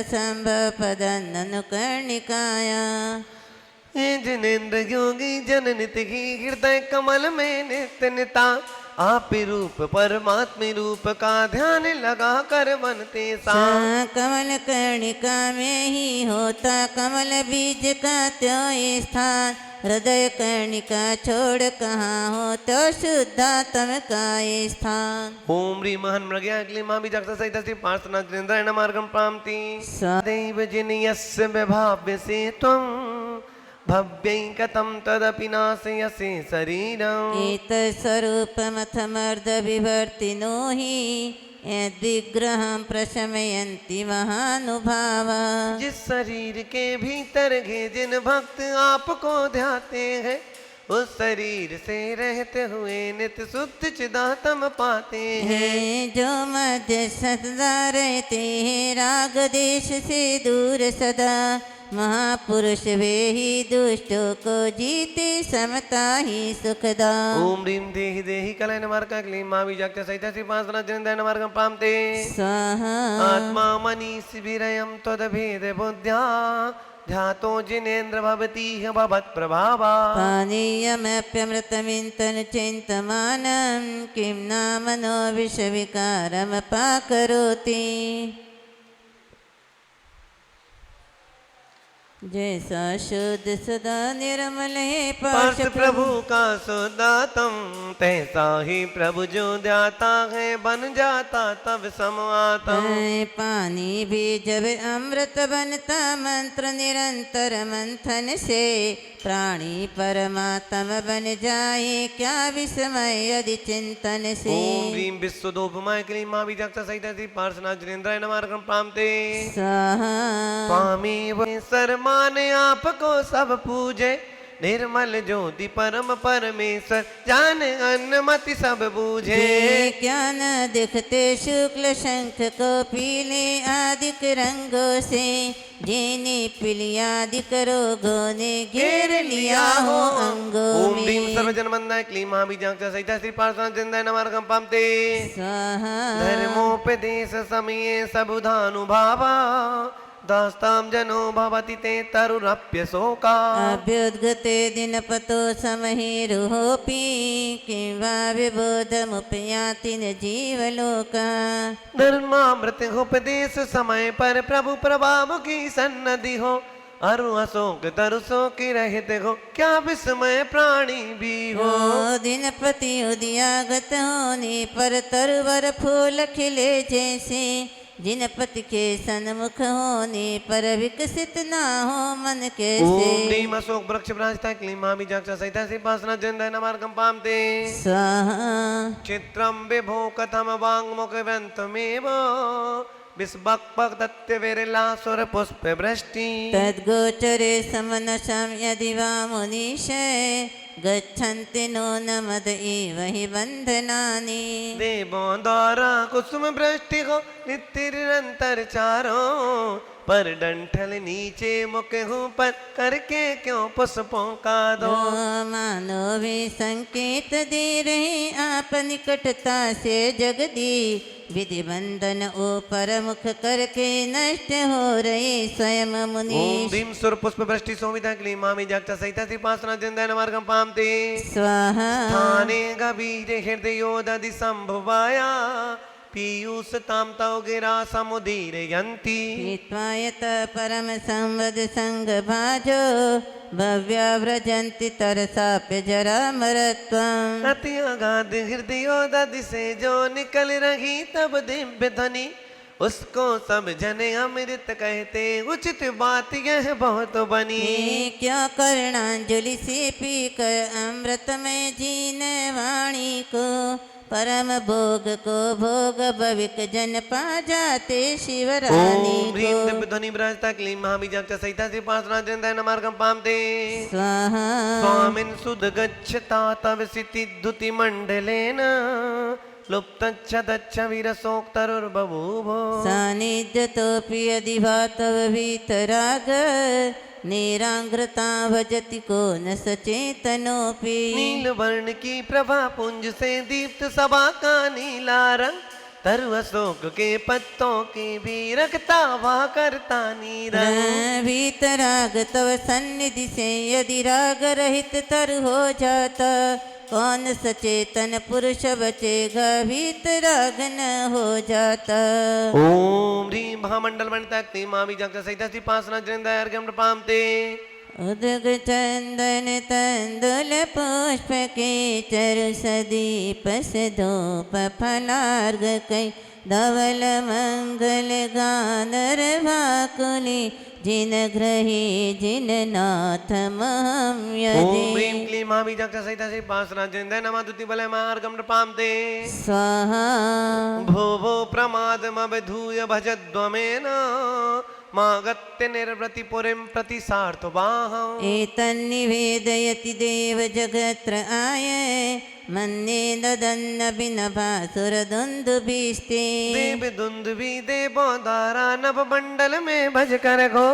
संभव पदन्ननु कर्णिकाया।
जिनेन्द्र योगी जन नित ही हृदय कमल में नित्य निता, आप रूप परमात्म रूप का ध्यान लगा कर बनते सा।
कमल कर्णिका में ही होता कमल बीज का त्यों स्थान, हृदय कर्णिका छोड़ कहाँ हो तो शुद्धात्म का स्थान।
ओम ह्रीं महन् मृग्या क्लीं महाबीजाक्ष सहिता श्री पार्श्वनाथ चिंताय नमार्गम प्रणामति। सदैव जिन यस्य विभाव्य से त्वं भव्यैकतं तदपि नाशयसे शरीरम्।
एतत्स्वरूपमथमर्ध विवर्तिनो हि यद्विग्रहं प्रशमयन्ति महानुभावा।
जिस शरीर के भीतर घे जिन भक्त आपको ध्याते हैं, उस शरीर से रहते हुए नित्य शुद्ध चिदात्म पाते हैं।
जो मध्य सदा रहते हैं राग देश से दूर सदा, महापुरुष वे ही दुष्टों को जीते समता ही सुखदा।
ओम ह्रीं देहि देहि कलय नमार्का क्लीं महाबीजाक्ष सहिता श्री पार्श्वनाथ चिंताय नमार्गम प्रणामते।
स्वाहा
आत्मा मनीष विरयं त्वदभेद बुद्ध्या, ध्यातो जिनेन्द्र भवती भवत् प्रभावा।
पानीयमप्यमृतमिन्तन चिन्तमानं किं नामनो विषविकारमपाकरोति। जैसा शुद्ध सदा निर्मल है
पार्श प्रभु का सुदातम, तैसा ही प्रभु जो ध्याता है बन जाता तब समातम।
पानी भी जब अमृत बनता मंत्र निरंतर मंथन से, प्राणी परमात्मा बन जाए क्या विस्मय यदि चिंतन से।
ओम ह्रीं विश्वदोपमाय क्लीं महाबीजाक्ष सहिता श्री पार्श्वनाथ जिनेन्द्राय नमार्गम प्रणामते।
स्वाहा
स्वामेव सर्वमाने आपको सब पूजे, निर्मल ज्योति परम परमेश्वर जान अन्नमति सब बूझे।
क्या न दिखते शुक्ल शंख को पीले आदिक रंगों से, जिन्हें पीलियादिक रोगों ने घेर लिया हो अंगों
ओम ह्रीं
में।
सर्वजन वंदनाय क्लीं महाबीजाक्ष सहिता श्री पार्श्वनाथ जिनेन्द्राय नमार्गम प्रणामते।
स्वाहा
धर्मोपदेश समये सबुधानुभावा, दास्तां जनो भवति ते तरुरप्य शोका।
अभ्युद्गते दिनपतो समहिरुहोऽपि, किं वा विबोधमुपयाति न जीवलोका।
धर्मामृत उपदेश समय पर प्रभु प्रभाव की सन्नति हो, अरु अशोक तरुसो की रहते हो क्या विस्मय प्राणी भी हो।
दिनपति उदयागत होने पर तरुवर फूल खिले जैसे, जिनपति के सन्मुख होने पर विकसित ना हो मन कैसे।
ओम ह्रीं अशोक वृक्ष विराजता क्लीं महाबीजाक्ष सहिता श्री पार्श्वनाथ जिनेन्द्राय नमार्गम प्रणामते।
स्वाहा
चित्रं विभो कथम वाङ्मुख ग्रन्थमेव, विस्वक्पदत्य विरला सुर पुष्प वृष्टि।
तद्गोचरे समनशं यदि वा मुनीश, गच्छन्ति नो न मद एव हि बन्धनानि।
देवों द्वारा कुसुम वृष्टि हो नित्य निरंतर चारों, पर डंठल नीचे मुख ऊपर करके क्यों पुष्पों का दो।
मानो भी संकेत दे रहे आप निकटता से जगदी, विधि बंधन ऊपर मुख करके नष्ट हो रहे स्वयं मुनि।
ओम भीम सुर पुष्प वृष्टि सोमिता क्लीं महाबीजाक्ष सहिता श्री पार्श्वनाथ जिनेन्द्राय नमार्गम प्रणामते।
स्वाहा
स्थाने गभीर हृदयोदधि संभवाया, पीयूष ताम तव गिरा समुदीर यंती।
पीत्वायत परम संवद संग भाजो, भव्या व्रजन्ति तरसाप्य जरा मरत्वम्।
अति अगाध हृदयोदधि से जो निकल रही तब दिव्य ध्वनि, उसको सब जने अमृत कहते उचित बात यह बहुत बनी।
क्यों कर्णांजलि से पीकर अमृत में जीने वाणी को, परम भोग को भोग भविक जन पा जाते शिवरानी
ओम ह्रीं
को
दिव्य ध्वनि विराजता क्लीं महाबीजाक्ष सहिता श्री पार्श्वनाथ नमार्गम पामते
स्वाहा
स्वामिन् सुदगच्छता तव सिति द्युति मंडलेन लुप्तच्छदच्छ वीरसोक्तरुर्बभूव
सानिध्यतोऽपि यदि वा तव वीतराग निरांग्रता भजति को न सचेतनोऽपि
नील वर्ण की प्रभा पुंज से दीप्त सभा का नीला रंग तरु अशोक के पत्तों की भी रखता वह करता नीरंग
वीतराग तव सन्निधि से यदि राग रहित तर हो जाता कौन सचेतन पुरुष बचेगा वीतराग न हो जाता।
ओम ह्रीं महामंडल वनिता क्लीं महाबीजाक्ष सहिता श्री पार्श्वनाथ अर्घ्यम पामते
उदग चंदन तंदुल पुष्प के चरु सदीप सधूप फलार्घ कई धवल मंगल गानर भाकुली जिन ग्रही जिन नाथ महम
ओम
यदि
ह्रीं क्लीं महाबीजाक्ष सहिता श्री पार्श्वनाथ नमः दुति बलय मार्गम पामते
स्वाहा
भो भो प्रमादमवधूय भजध्वमेन मागत्य निर्वृतिपुरीं प्रति सार्थबाहम्
एतन्निवेदयति देव जगत्र आय मन्ये ददन्न बिनभासुरदुन्दुभिस्ते
देव दुंदुभी देवो दारा नभ मंडल में भज कर गो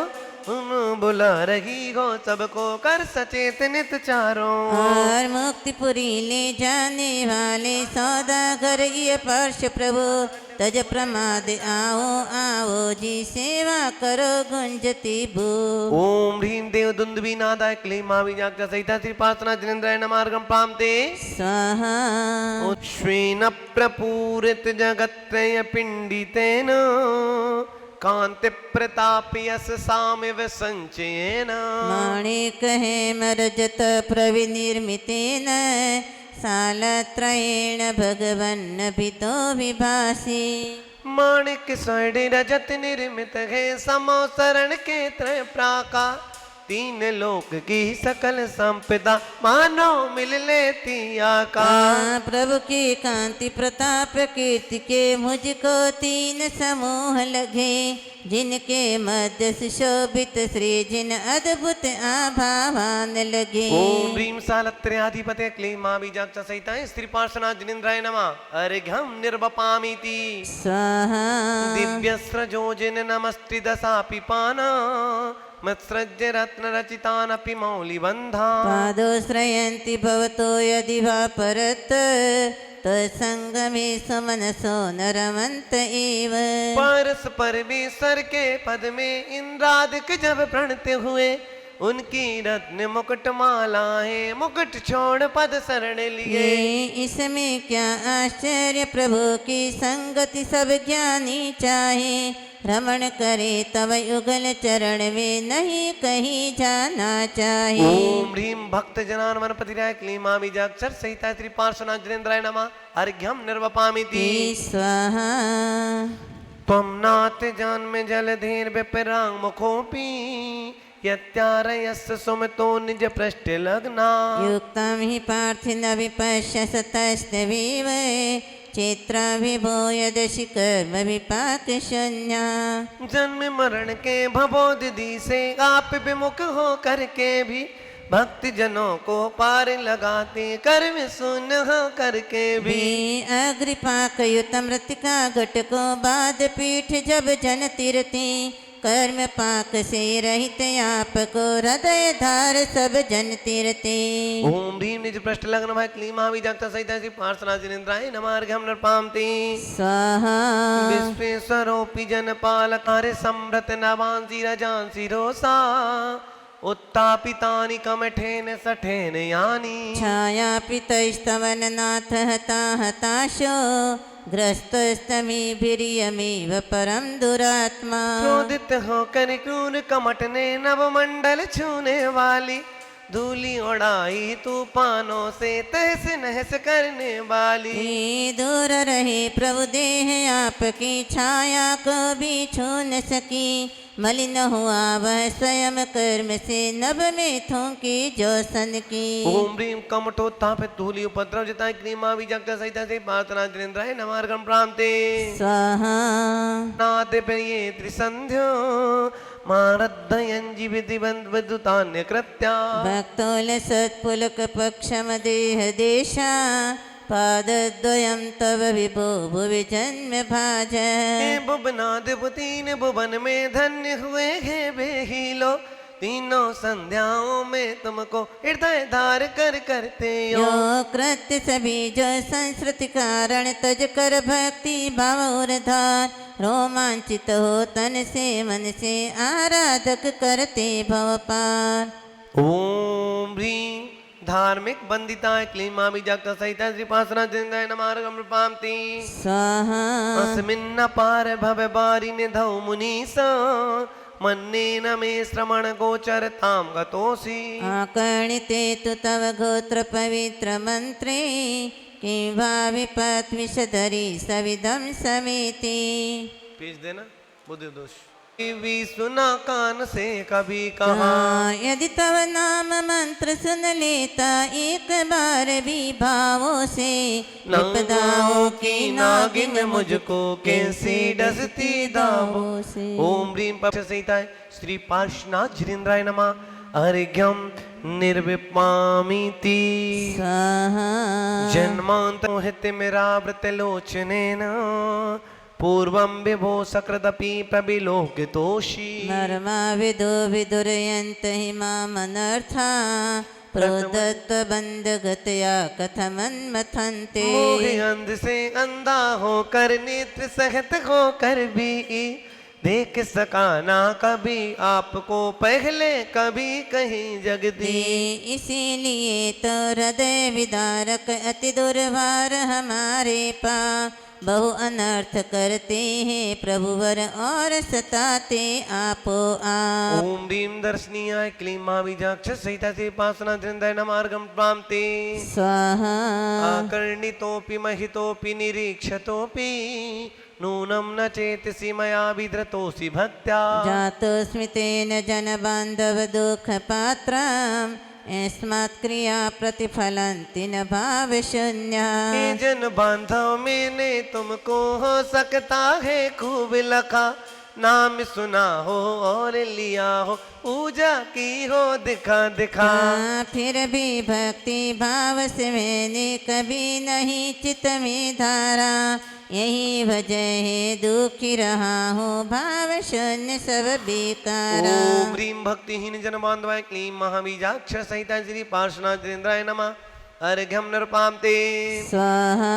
उन बुला रही हो सबको कर सचेत नित चारों
और मुक्तिपुरी ले जाने वाले सौदागर ये पार्श प्रभु तज प्रमाद आओ आओ जी सेवा करो गुंजती भू।
ओम ह्रीं देव दुंदुभी नादाय क्लीं महाबीजाक्ष सहिता श्री पार्श्वनाथ जिनेन्द्राय नमार्गम पामते
स्वाहा
उच्छ्वेन प्रपूरित जगत्त्रय पिंडितेन कांति प्रतापि यस सामिव संचयेन
माणिक हेमरजत प्रविनिर्मितेन सालत्रयेण भगवन् भितो विभासि
माणिक स्वर्ण रजत निर्मित है समोसरण के त्रय प्राका तीन लोक की सकल संपदा मानो मिल लेती आका
प्रभु की कांति प्रताप कीर्ति के मुझको तीन समूह लगे जिनके मध्य सुशोभित श्री जिन अद्भुत आभावान लगे।
ओम ह्रीं सालत्रयाधिपते क्लीं महाबीजाक्ष सहिता श्री पार्श्वनाथ जिनेन्द्राय नमः अर्घ्यं निर्वपामीति
स्वाहा
दिव्यस्रजोजिन नमस्ति दशापि पाना मत्सृज्य रत्न रचितानपि मौलिबन्धा
पादोश्रयन्ति भवतो यदि वा परत तत्संगमे सुमनसो न रमन्त एव
परस परमेश्वर के पद में इंद्रादिक जब प्रणत हुए उनकी रत्न मुकुट मालाएं मुकुट छोड़ पद शरण लिए
इसमें क्या आश्चर्य प्रभु की संगति सब ज्ञानी चाहे रमण करे तव युगल चरण में नहीं कहीं जाना चाहे।
ओम ह्रीं भक्त जनान वनपतिराय क्लीं महाबीजाक्ष सहिता श्री पार्श्वनाथ जिनेन्द्राय नमः अर्घ्यं निर्वपामीति
स्वाहा
त्वं नाथ जन्म जलधीर विपरांग मुखोपि यत्यारयस्य सुमतो निज पृष्ठ लग्ना
युक्तं हि पार्थिन विपश्य सतस्तवीव चेत्राभिभो यदशि कर्म विपाक शून्या
जन्म मरण के भवोदधि से आप विमुख हो करके भी भक्ति जनों को पार लगाते कर्म शून्य हो करके भी
अग्रिपाक युत मृतिका घट को बाद पीठ जब जन तीरती कर्म पाक से रहित आपको हृदय धार सब जन तीरते।
ओम ह्रीं निज पृष्ठ लग्न भय क्लीं महाबीजाक्ष सहिता श्री पार्श्वनाथ जिनेन्द्राय नमः अर्घ्यं नृपामति
स्वाहा
विश्वेश्वरोऽपि जनपालकार्य संभृत नवांसि रजांसि रोषा उत्तापितानि कमठेन सठेन यानि
छायापितैस्तवन नाथ हता हताशो ग्रस्तस्तमीभिर्यमेव परम दुरात्मा
क्रोधित होकर क्रूर कमट ने नवमंडल छूने वाली धूली उड़ाई तूफानों से तहस नहस करने वाली
दूर रहे प्रभु देह आपकी छाया को भी छू न सकी मलिन हुआ वह स्वयं कर्म से, नभ में थूकी जोसन की।
ओम ह्रीम कमठोत्थाप धूलि उपद्रव जिताय क्लीमा विजक्त सहित से प्रार्थना जनेन्द्राय नमार्गम प्रांते
स्वाहा।
नाते प्रिये त्रिसंध्यो मारद्धयं जीवितिवद्वदुतान्य कृत्या
भक्तोल सत्पुलक पक्षम देह देशा, पादद्वयं तव विभो भुवि जन्म भाज।
हे भुवनाधिपति भुवन में धन्य हुए हैं वे लोग, तीनों संध्याओं में तुमको हृदय धार कर करते
यो कृत्य सभी जो संस्कृति कारण, तज कर भक्ति भाव और धार। रोमांचित हो तन से मन से, आराधक करते भव पार।
ओम ह्रीं धार्मिक बंदिताय क्लीमा विजक्त सहित श्रीपासना जिंदाय नमार्गम पामती
स्वाहा।
अस्मिन्न पार भव बारी निधौ मुनीसा, मन्नेन मे श्रवण गोचरतां गतोऽसि।
आकर्णिते तु तव गोत्र पवित्र मंत्रे, किं वा विपत् विषधरी सविधं समेति।
भेज देना बुद्धि दोष भी सुना कान से कभी कहा,
हाँ, यदि तव नाम मंत्र सुन लेता एक बार भी भावों से, विपदाओं की नागिन मुझको कैसी डसती दावों से।
ओम ह्रीं पक्ष सहिताय श्री पार्श्वनाथ जिनेन्द्राय नमः। अर्घ्यम निर्विपामीति
स्वाहा।
जन्मांत मोहित मेरा व्रत लोचनेन, पूर्वं विभो सकृदपि प्रविलोकितोषि।
नरमा विदो विदुरयन्त हि मामनर्था, प्रोदत्त बंधगतया कथमन्मथन्ते।
मोहे अंध से अंधा होकर, नेत्र सहत होकर भी देख सका ना कभी आपको पहले कभी कहीं जगदी।
इसीलिए तो हृदय विदारक अति दुर्भार हमारे पा, बहु अनर्थ करते हैं प्रभुवर और सताते आपो आप।
ओम ह्रीं दर्शनीयाय क्लीमा विजाक्ष सहिता से पासना जंदय नमार्गम प्रांते
स्वाहा।
आकर्णितोपि महितोपि निरीक्षतोपि, नूनं न चेतसि मया विधृतोऽसि भक्त्या।
जातोऽस्मि तेन जन बांधव दुख पात्रम्, अस्मात् क्रिया प्रतिफलन्ति न भाव शून्या।
हे जन बांधव मैंने तुमको हो सकता है खूब लखा, नाम सुना हो और लिया हो, पूजा की हो दिखा दिखा।
फिर भी भक्ति भाव से मैंने कभी नहीं चित्त में धारा, यही वजह है दुखी रहा हूँ भाव शून्य सब बेकारा।
ओम ह्रीं भक्तिहीन जन बांधवाय क्लीं महाबीजाक्ष सहिता श्री पार्श्वनाथ जिनेन्द्राय नमः। अर्घ्यम नृपांते
स्वाहा।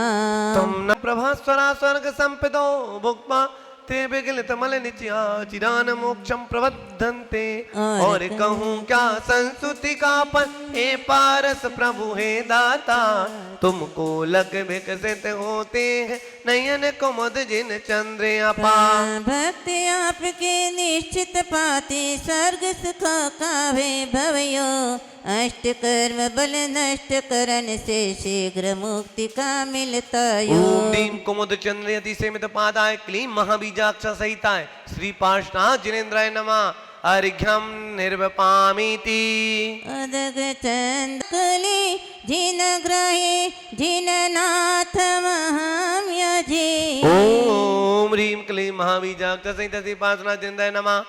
तुम न प्रभा स्वरा स्वर्ग संपदो भुक्त्वा, ते विगलित मल निच्या चिरान मोक्षम प्रबद्धन्ते। और कहूँ क्या संस्तुति का पन, हे पारस प्रभु हे दाता, तुमको लग विकसित होते हैं नयन कुमुद जिन चंद्र अपा।
भक्ति आपके निश्चित पाती, स्वर्ग सुख का वैभव यो, अष्ट कर्म बल नष्ट करन से शीघ्र मुक्ति का मिलता यो।
ओम ह्रीं कुमुद चंद्र यति सेमित पादाय क्लीं महाबीजाक्ष सहिताय श्री पार्श्वनाथ जिनेन्द्राय नमः। अर्घ्यम निर्वपामीति
उदग चंदकली जिन ग्रहे जिन नाथ महम यजे।
ओम ह्रीं क्लीं महाबीजाक्ष सहित श्री पार्श्वनाथ जिनेन्द्राय नमः।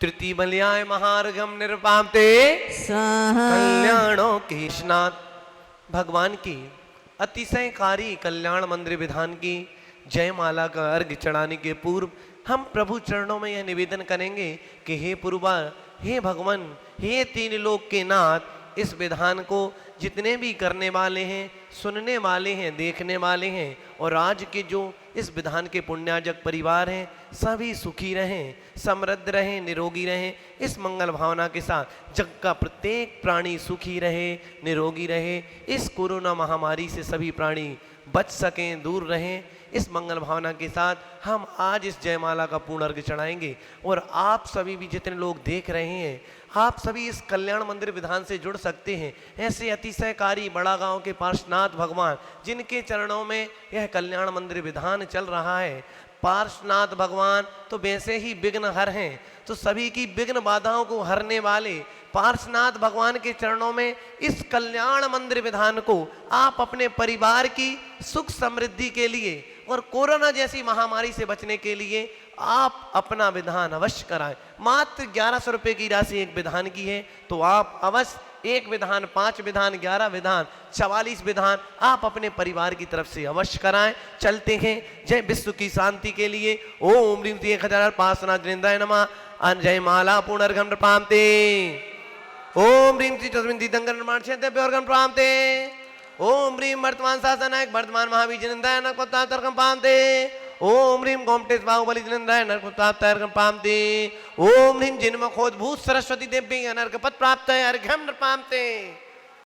तृतीय बलियाय महार्घम निर्पामते
स्वाहा।
कल्याणों के नाथ भगवान की अतिशयकारी कल्याण मंदिर विधान की जयमाला का अर्घ चढ़ाने के पूर्व हम प्रभु चरणों में यह निवेदन करेंगे कि हे पुरवार, हे भगवान, हे तीन लोक के नाथ, इस विधान को जितने भी करने वाले हैं, सुनने वाले हैं, देखने वाले हैं, और आज के जो इस विधान के पुण्याजक परिवार हैं, सभी सुखी रहें, समृद्ध रहें, निरोगी रहें। इस मंगल भावना के साथ जग का प्रत्येक प्राणी सुखी रहे, निरोगी रहे, इस कोरोना महामारी से सभी प्राणी बच सकें, दूर रहें। इस मंगल भावना के साथ हम आज इस जयमाला का पूर्ण अर्घ चढ़ाएंगे। और आप सभी भी जितने लोग देख रहे हैं, आप सभी इस कल्याण मंदिर विधान से जुड़ सकते हैं। ऐसे अतिशयकारी बड़ा गांव के पार्श्वनाथ भगवान, जिनके चरणों में यह कल्याण मंदिर विधान चल रहा है, पार्श्वनाथ भगवान तो वैसे ही विघ्न हर हैं, तो सभी की विघ्न बाधाओं को हरने वाले पार्श्वनाथ भगवान के चरणों में इस कल्याण मंदिर विधान को आप अपने परिवार की सुख समृद्धि के लिए और कोरोना जैसी महामारी से बचने के लिए आप अपना विधान अवश्य कराएं। मात्र 1100 रुपए की राशि एक विधान की है, तो आप अवश्य एक विधान, 5 विधान, 11 विधान, 44 विधान आप अपने परिवार की तरफ से अवश्य कराएं। चलते हैं जय विश्व की शांति के लिए। ओम ह्रीं 1000 पार्श्वनाथ जिनेन्द्राय नमः। जय माला पुनर्गम प्रपामते। ओम ह्रीं तस्मिन् तीर्थंकर निर्माण क्षेत्र प्योरगम प्रपामते। ओम ह्रीं वर्तमान शासनायक वर्तमान महावीर जिनेन्द्राय नरकोत्तातर्कम पामते। ओम ह्रीं गोमटेश बाहुबली जिनेन्द्राय नरकोत्तातर्कम पामते। ओम ह्रीं जिन्मखोद्भूत सरस्वती देवी नरकपत प्राप्त अर्घ्यम नृपामते।